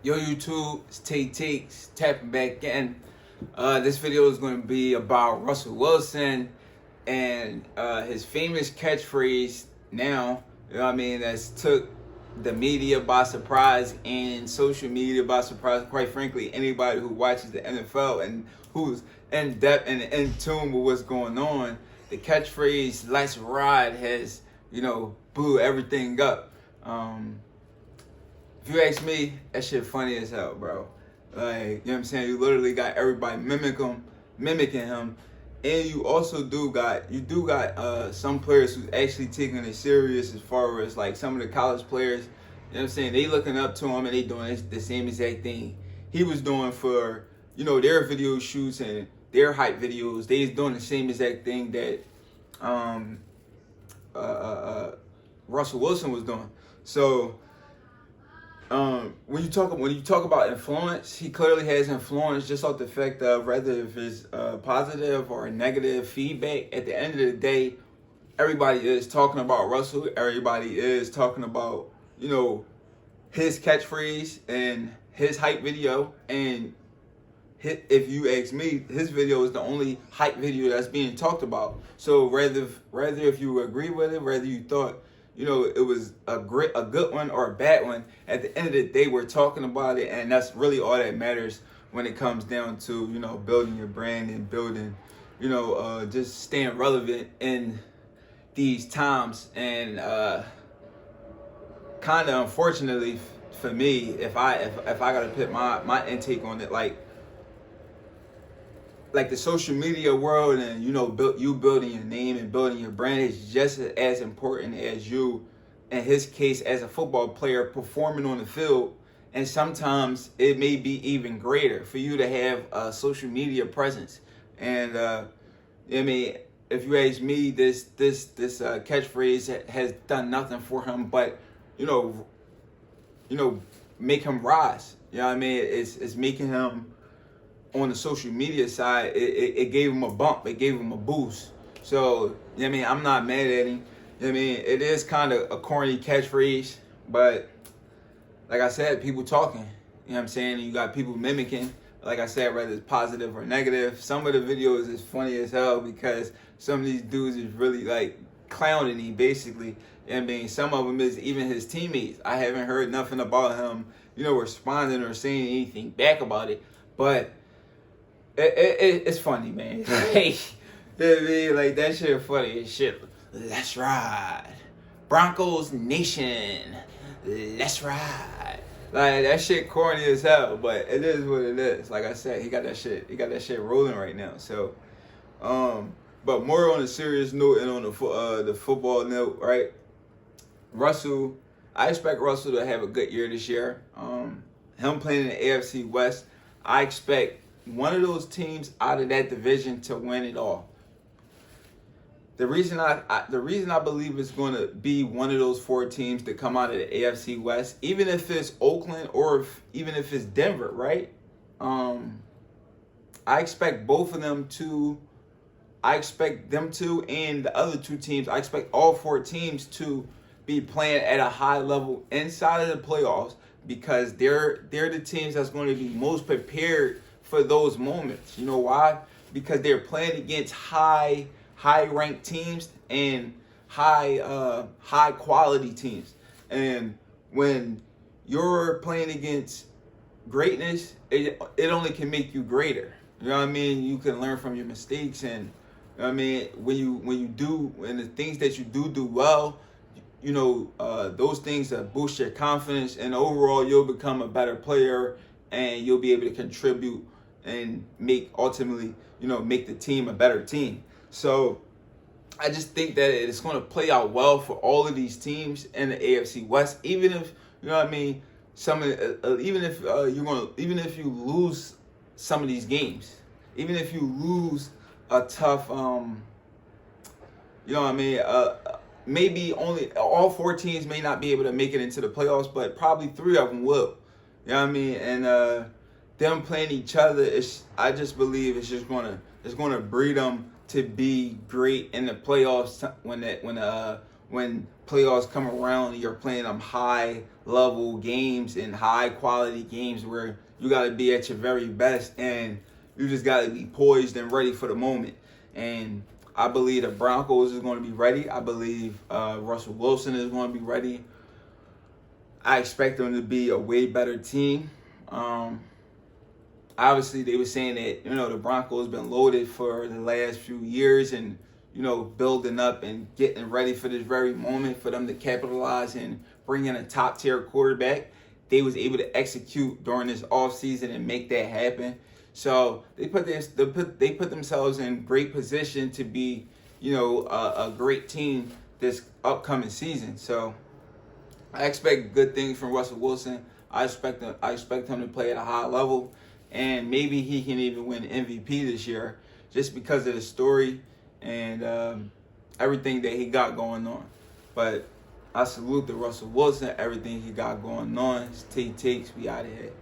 Yo YouTube, it's Takes, tapping back in. This video is going to be about Russell Wilson and his famous catchphrase now, you know what I mean, that's took the media by surprise and social media by surprise. Quite frankly, anybody who watches the NFL and who's in depth and in tune with what's going on, the catchphrase "Let's Ride" has, blew everything up. If you ask me, that shit funny as hell, bro. Like, you know what I'm saying? You literally got everybody mimicking him. And you also do got some players who's actually taking it serious as far as like some of the college players, you know what I'm saying? They looking up to him and they doing the same exact thing he was doing for, their video shoots and their hype videos. They is doing the same exact thing that Russell Wilson was doing. So when you talk about influence, he clearly has influence just off the fact of whether if it's positive or negative feedback. At the end of the day, everybody is talking about Russell. Everybody is talking about his catchphrase and his hype video. And if you ask me, his video is the only hype video that's being talked about. So rather if you agree with it, whether you thought it was a good one or a bad one, at the end of the day, we're talking about it, and that's really all that matters when it comes down to, building your brand and building, just staying relevant in these times. And kind of unfortunately for me, if I gotta put my intake on it, like the social media world and you building your name and building your brand is just as important as you, in his case, as a football player performing on the field. And sometimes it may be even greater for you to have a social media presence. And if you ask me, this catchphrase has done nothing for him but make him rise. It's making him, on the social media side, it gave him a bump. It gave him a boost. So, I'm not mad at him. It is kind of a corny catchphrase, but like I said, people talking. You know what I'm saying? You got people mimicking. Like I said, whether it's positive or negative. Some of the videos is funny as hell because some of these dudes is really like clowning him, basically. Some of them is even his teammates. I haven't heard nothing about him, responding or saying anything back about it. But it's funny, man. Like that shit funny as shit. Let's ride, Broncos Nation. Let's ride. Like that shit corny as hell, but it is what it is. Like I said, he got that shit rolling right now. So, but more on a serious note and on the football note, right? I expect Russell to have a good year this year. Him playing in the AFC West, I expect one of those teams out of that division to win it all. The reason I believe it's going to be one of those four teams that come out of the AFC West, even if it's Oakland or even if it's Denver, right? I expect both of them to. I expect them to, and the other two teams. I expect all four teams to be playing at a high level inside of the playoffs because they're the teams that's going to be most prepared for those moments. You know why? Because they're playing against high ranked teams and high quality teams. And when you're playing against greatness, it only can make you greater. You know what I mean? You can learn from your mistakes, and when the things that you do well, those things that boost your confidence, and overall you'll become a better player and you'll be able to contribute and ultimately make the team a better team. So I just think that it's going to play out well for all of these teams in the AFC West, even if even if you lose some of these games, even if you lose a tough maybe only all four teams may not be able to make it into the playoffs, but probably three of them will. You know what I mean? And them playing each other, I just believe it's gonna breed them to be great in the playoffs when playoffs come around and you're playing them high level games and high quality games where you got to be at your very best and you just got to be poised and ready for the moment. And I believe the Broncos is going to be ready. I believe Russell Wilson is going to be ready. I expect them to be a way better team. Obviously, they were saying that, the Broncos been loaded for the last few years and, building up and getting ready for this very moment for them to capitalize and bring in a top-tier quarterback. They was able to execute during this offseason and make that happen. So they put themselves in great position to be, a great team this upcoming season. So I expect good things from Russell Wilson. I expect him to play at a high level, and maybe he can even win MVP this year just because of the story and everything that he got going on. But I salute the Russell Wilson, everything he got going on. His takes, we out of here.